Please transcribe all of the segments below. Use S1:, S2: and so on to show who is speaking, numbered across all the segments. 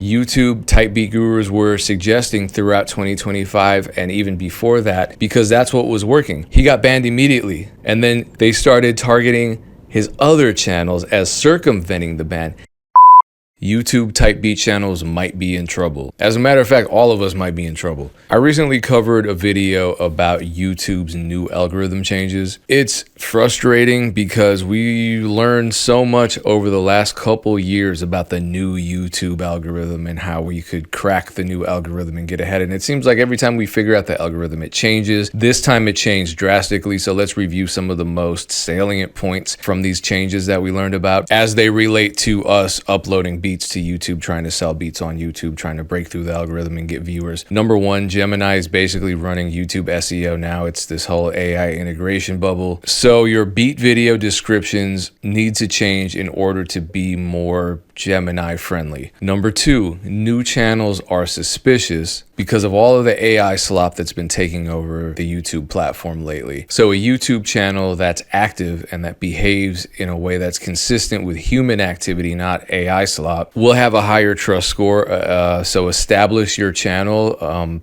S1: YouTube type beat gurus were suggesting throughout 2025 and even before that, because that's what was working. He got banned immediately, and then they started targeting his other channels as circumventing the ban. YouTube type beat channels might be in trouble. As a matter of fact, all of us might be in trouble. I recently covered a video about YouTube's new algorithm changes. It's frustrating because we learned so much over the last couple years about the new YouTube algorithm and how we could crack the new algorithm and get ahead. And it seems like every time we figure out the algorithm, it changes. This time it changed drastically. So let's review some of the most salient points from these changes that we learned about as they relate to us uploading beats to YouTube, trying to sell beats on YouTube, trying to break through the algorithm and get viewers. Number one, Gemini is basically running YouTube SEO now. It's this whole AI integration bubble. So your beat video descriptions need to change in order to be more Gemini friendly. Number two, new channels are suspicious because of all of the AI slop that's been taking over the YouTube platform lately. So a YouTube channel that's active and that behaves in a way that's consistent with human activity, not AI slop, will have a higher trust score. So establish your channel.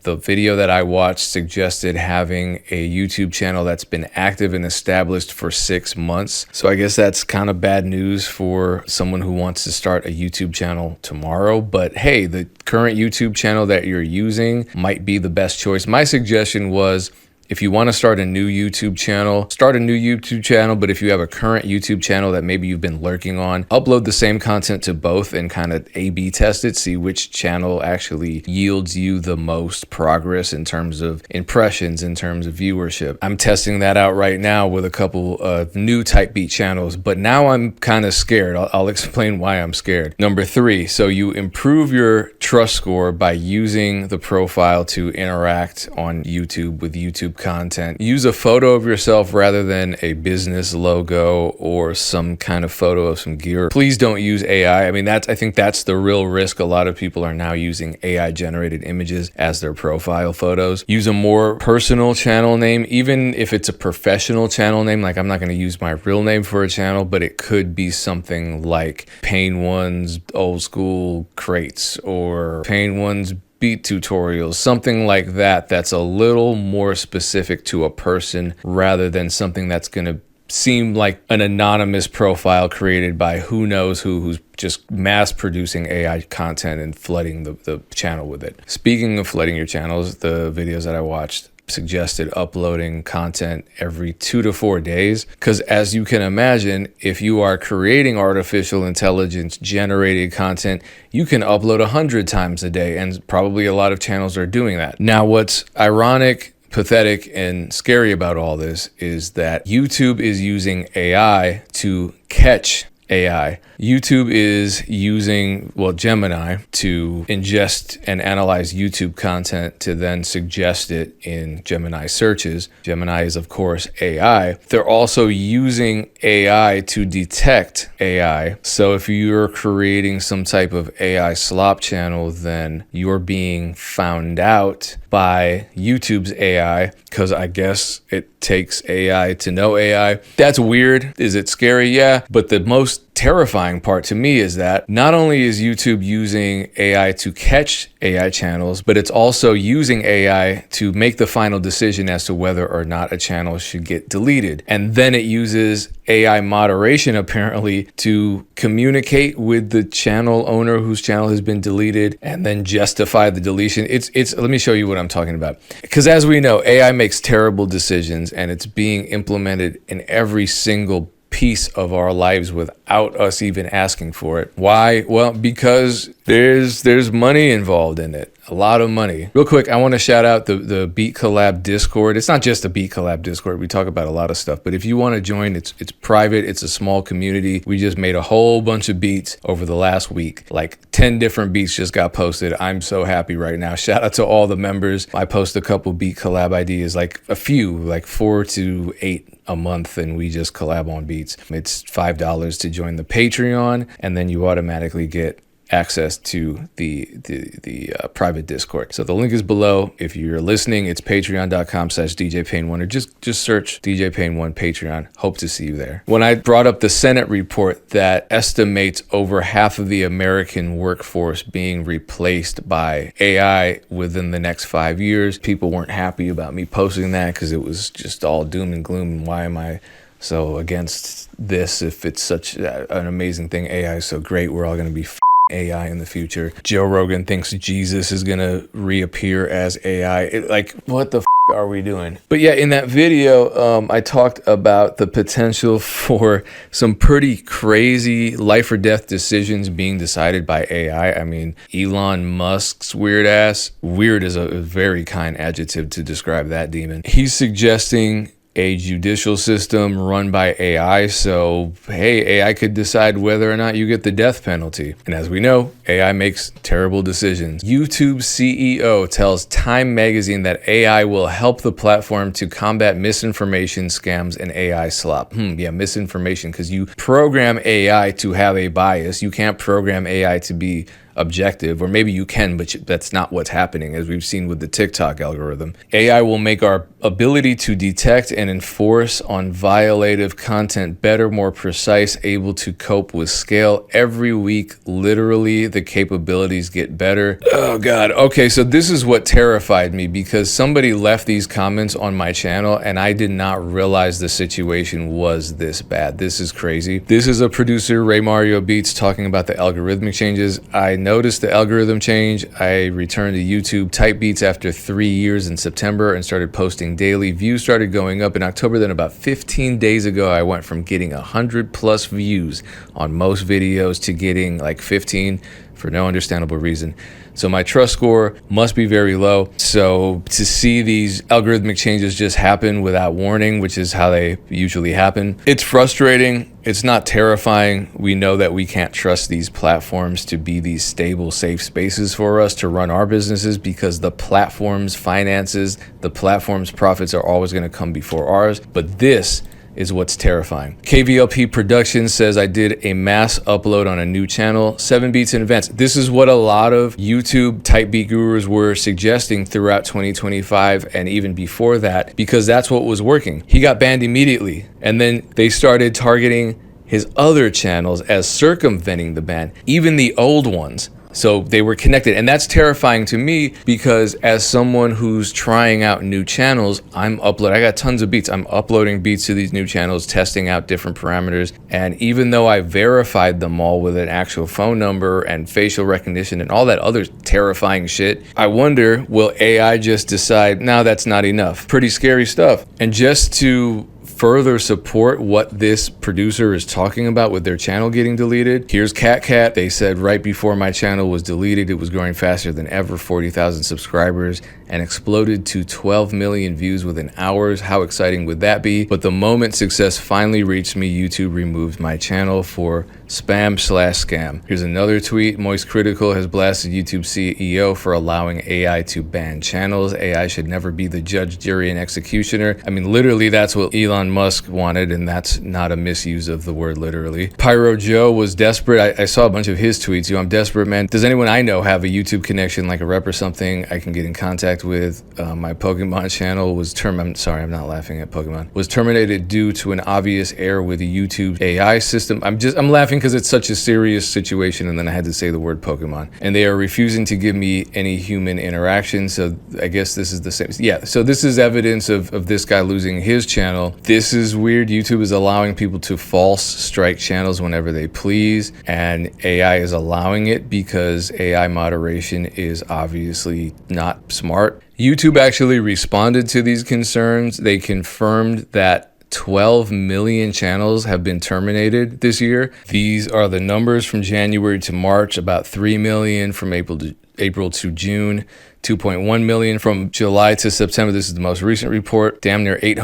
S1: The video that I watched suggested having a YouTube channel that's been active and established for 6 months. So I guess that's kind of bad news for someone who wants to start a YouTube channel tomorrow. But hey, the current YouTube channel that you're using might be the best choice. My suggestion was, if you want to start a new YouTube channel, start a new YouTube channel. But if you have a current YouTube channel that maybe you've been lurking on, upload the same content to both and kind of A/B test it, see which channel actually yields you the most progress in terms of impressions, in terms of viewership. I'm testing that out right now with a couple of new type beat channels, but now I'm kind of scared. I'll explain why I'm scared. Number three, so you improve your trust score by using the profile to interact on YouTube with YouTube content. Use a photo of yourself rather than a business logo or some kind of photo of some gear. Please don't use AI. I mean, I think that's the real risk. A lot of people are now using AI generated images as their profile photos. Use a more personal channel name, even if it's a professional channel name. Like, I'm not going to use my real name for a channel, but it could be something like Pain One's Old School Crates or Pain One's Beat Tutorials, something like that, that's a little more specific to a person rather than something that's going to seem like an anonymous profile created by who knows who's just mass producing AI content and flooding the channel with it. Speaking of flooding your channels, the videos that I watched suggested uploading content every 2 to 4 days, because as you can imagine, if you are creating artificial intelligence generated content, you can upload 100 times a day, and probably a lot of channels are doing that. Now, what's ironic, pathetic, and scary about all this is that YouTube is using AI to catch AI. YouTube is using, Gemini to ingest and analyze YouTube content to then suggest it in Gemini searches. Gemini is, of course, AI. They're also using AI to detect AI. So if you're creating some type of AI slop channel, then you're being found out by YouTube's AI, because I guess it takes AI to know AI. That's weird. Is it scary? Yeah. But the most terrifying part to me is that not only is YouTube using AI to catch AI channels, but it's also using AI to make the final decision as to whether or not a channel should get deleted. And then it uses AI moderation apparently to communicate with the channel owner whose channel has been deleted and then justify the deletion. Let me show you what I'm talking about. Because as we know, AI makes terrible decisions and it's being implemented in every single piece of our lives without us even asking for it. Why? Well, because there's money involved in it. A lot of money. Real quick, I want to shout out the Beat Collab Discord. It's not just a Beat Collab Discord. We talk about a lot of stuff, but if you want to join, it's private. It's a small community. We just made a whole bunch of beats over the last week. Like 10 different beats just got posted. I'm so happy right now. Shout out to all the members. I post a couple Beat Collab ideas, like a few, like 4 to 8 a month, and we just collab on beats. It's $5 to join the Patreon, and then you automatically get access to the private Discord. So the link is below. If you're listening, it's patreon.com/DJPayne1, or just search DJ Payne 1 Patreon. Hope to see you there. When I brought up the Senate report that estimates over half of the American workforce being replaced by AI within the next 5 years, people weren't happy about me posting that because it was just all doom and gloom. And why am I so against this if it's such an amazing thing? AI is so great. We're all going to be AI in the future. Joe Rogan thinks Jesus is going to reappear as AI. Like, what the are we doing? But yeah, in that video, I talked about the potential for some pretty crazy life or death decisions being decided by AI. I mean, Elon Musk's weird ass. Weird is a very kind adjective to describe that demon. He's suggesting a judicial system run by AI. So, hey, AI could decide whether or not you get the death penalty. And as we know, AI makes terrible decisions. YouTube CEO tells Time magazine that AI will help the platform to combat misinformation, scams, and AI slop. Yeah, misinformation, because you program AI to have a bias. You can't program AI to be objective, or maybe you can, but that's not what's happening, as we've seen with the TikTok algorithm. AI will make our ability to detect and enforce on violative content better, more precise, able to cope with scale. Every week, literally, the capabilities get better. Oh God. Okay, so this is what terrified me, because somebody left these comments on my channel and I did not realize the situation was this bad. This is crazy. This is a producer, Ray Mario Beats, talking about the algorithmic changes. I noticed the algorithm change. I returned to YouTube type beats after 3 years in September and started posting daily. Views started going up in October. Then about 15 days ago, I went from getting 100+ views on most videos to getting like 15 for no understandable reason. So my trust score must be very low. So to see these algorithmic changes just happen without warning, which is how they usually happen, it's frustrating. It's not terrifying. We know that we can't trust these platforms to be these stable, safe spaces for us to run our businesses, because the platform's finances, the platform's profits are always going to come before ours. But this is what's terrifying. KVLP Productions says, I did a mass upload on a new channel, 7 beats in advance. This is what a lot of YouTube type beat gurus were suggesting throughout 2025 and even before that, because that's what was working. He got banned immediately, and then they started targeting his other channels as circumventing the ban, even the old ones. So they were connected, and that's terrifying to me, because as someone who's trying out new channels, I got tons of beats. I'm uploading beats to these new channels, testing out different parameters. And even though I verified them all with an actual phone number and facial recognition and all that other terrifying shit, I wonder, will AI just decide, no, that's not enough? Pretty scary stuff. And just to further support what this producer is talking about with their channel getting deleted, here's Cat. They said right before my channel was deleted, it was growing faster than ever, 40,000 subscribers, and exploded to 12 million views within hours. How exciting would that be? But the moment success finally reached me, YouTube removed my channel for spam/scam. Here's another tweet. Moist Critical has blasted YouTube CEO for allowing AI to ban channels. AI should never be the judge, jury, and executioner. I mean, literally, that's what Elon Musk wanted, and that's not a misuse of the word literally. Pyro Joe was desperate. I saw a bunch of his tweets. I'm desperate, man. Does anyone I know have a YouTube connection, like a rep or something I can get in contact with? My Pokemon channel was I'm sorry, I'm not laughing at Pokemon. Was terminated due to an obvious error with the YouTube AI system. I'm laughing because it's such a serious situation, and then I had to say the word Pokemon. And they are refusing to give me any human interaction, so I guess this is the same. Yeah, so this is evidence of this guy losing his channel. This is weird. YouTube is allowing people to false strike channels whenever they please, and AI is allowing it because AI moderation is obviously not smart. YouTube actually responded to these concerns. They confirmed that 12 million channels have been terminated this year. These are the numbers from January to March, about 3 million from April to April to June, 2.1 million. From July to September, this is the most recent report, damn near 8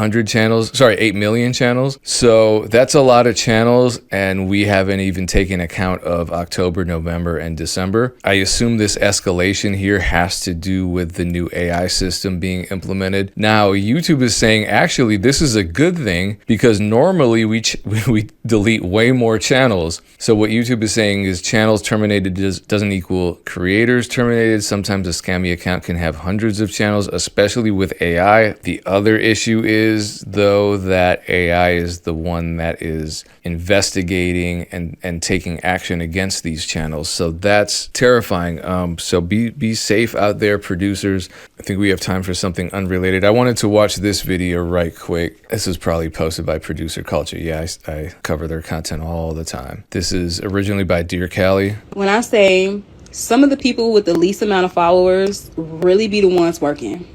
S1: million channels. So that's a lot of channels, and we haven't even taken account of October, November, and December. I assume this escalation here has to do with the new AI system being implemented. Now, YouTube is saying, actually, this is a good thing because normally we delete way more channels. So what YouTube is saying is channels terminated doesn't equal creators terminated. Sometimes a scammy account can have hundreds of channels, especially with AI. The other issue is, though, that AI is the one that is investigating and taking action against these channels. So that's terrifying. So be safe out there, producers. I think we have time for something unrelated. I wanted to watch this video right quick. This was probably posted by Producer Culture. Yeah, I cover their content all the time. This is originally by Dear Callie.
S2: When I say some of the people with the least amount of followers really be the ones working.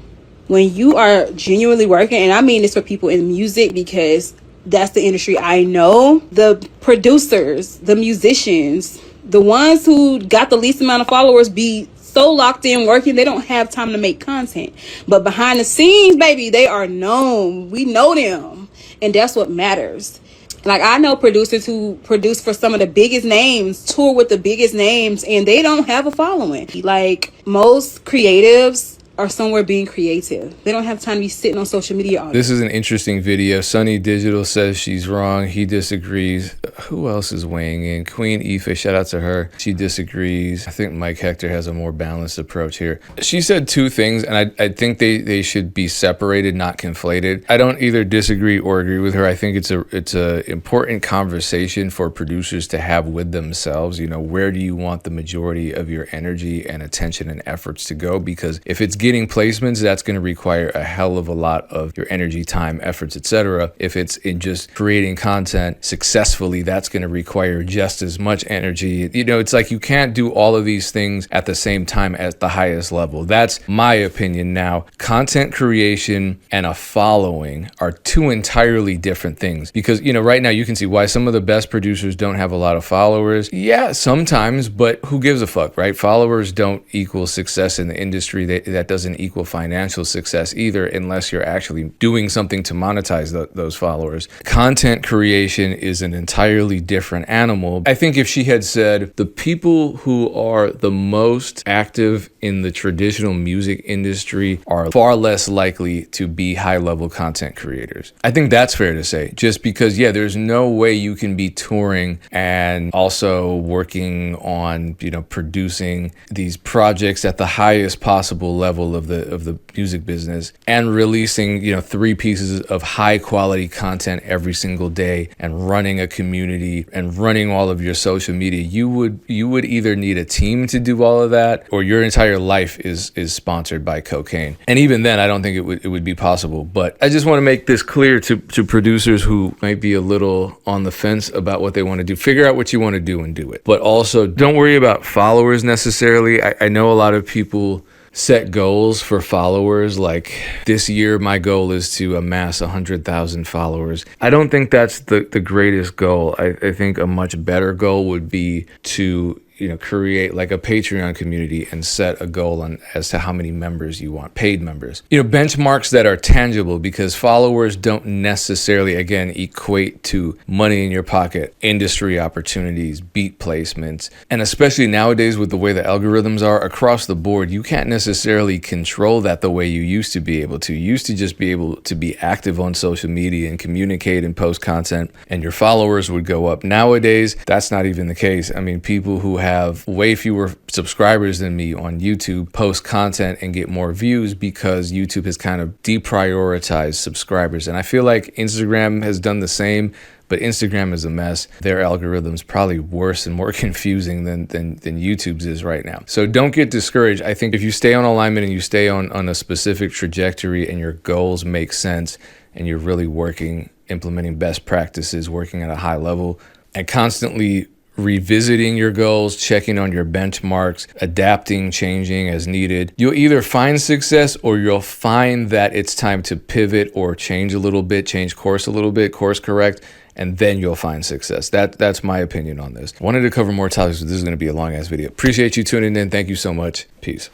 S2: When you are genuinely working, and I mean this for people in music because that's the industry I know, the producers, the musicians, the ones who got the least amount of followers be so locked in working, they don't have time to make content. But behind the scenes, baby, they are known. We know them. And that's what matters. Like, I know producers who produce for some of the biggest names, tour with the biggest names, and they don't have a following. Like, most creatives are somewhere being creative. They don't have time to be sitting on social media all day.
S1: This is an interesting video. Sunny Digital says she's wrong. He disagrees. Who else is weighing in? Queen Aoife, shout out to her. She disagrees. I think Mike Hector has a more balanced approach here. She said two things, and I think they should be separated, not conflated. I don't either disagree or agree with her. I think it's a important conversation for producers to have with themselves. You know, where do you want the majority of your energy and attention and efforts to go? Because if it's getting placements, that's going to require a hell of a lot of your energy, time, efforts, etc. If it's in just creating content successfully, that's going to require just as much energy. You know, it's like you can't do all of these things at the same time at the highest level. That's my opinion. Now, content creation and a following are two entirely different things, because, you know, right now you can see why some of the best producers don't have a lot of followers. Yeah, sometimes, but who gives a fuck, right? Followers don't equal success in the industry. That doesn't equal financial success either, unless you're actually doing something to monetize those followers. Content creation is an entirely different animal. I think if she had said the people who are the most active in the traditional music industry are far less likely to be high-level content creators, I think that's fair to say, just because, yeah, there's no way you can be touring and also working on, you know, producing these projects at the highest possible level of the music business and releasing, you know, 3 pieces of high quality content every single day and running a community and running all of your social media. You would either need a team to do all of that, or your entire life is sponsored by cocaine. And even then, I don't think it would be possible. But I just want to make this clear to producers who might be a little on the fence about what they want to do. Figure out what you want to do and do it. But also, don't worry about followers necessarily. I know a lot of people set goals for followers, like this year my goal is to amass 100,000 followers. I don't think that's the greatest goal. I think a much better goal would be to, you know, create like a Patreon community and set a goal on as to how many members you want, paid members. You know, benchmarks that are tangible, because followers don't necessarily, again, equate to money in your pocket, industry opportunities, beat placements. And especially nowadays with the way the algorithms are across the board, you can't necessarily control that the way you used to be able to. You used to just be able to be active on social media and communicate and post content, and your followers would go up. Nowadays, that's not even the case. I mean, people who have way fewer subscribers than me on YouTube post content and get more views because YouTube has kind of deprioritized subscribers. And I feel like Instagram has done the same, but Instagram is a mess. Their algorithm's probably worse and more confusing than YouTube's is right now. So don't get discouraged. I think if you stay on alignment and you stay on a specific trajectory and your goals make sense and you're really working, implementing best practices, working at a high level, and constantly revisiting your goals, checking on your benchmarks, adapting, changing as needed, you'll either find success or you'll find that it's time to pivot or change a little bit, change course a little bit, course correct, and then you'll find success. That's my opinion on this. Wanted to cover more topics, but this is going to be a long ass video. Appreciate you tuning in. Thank you so much. Peace.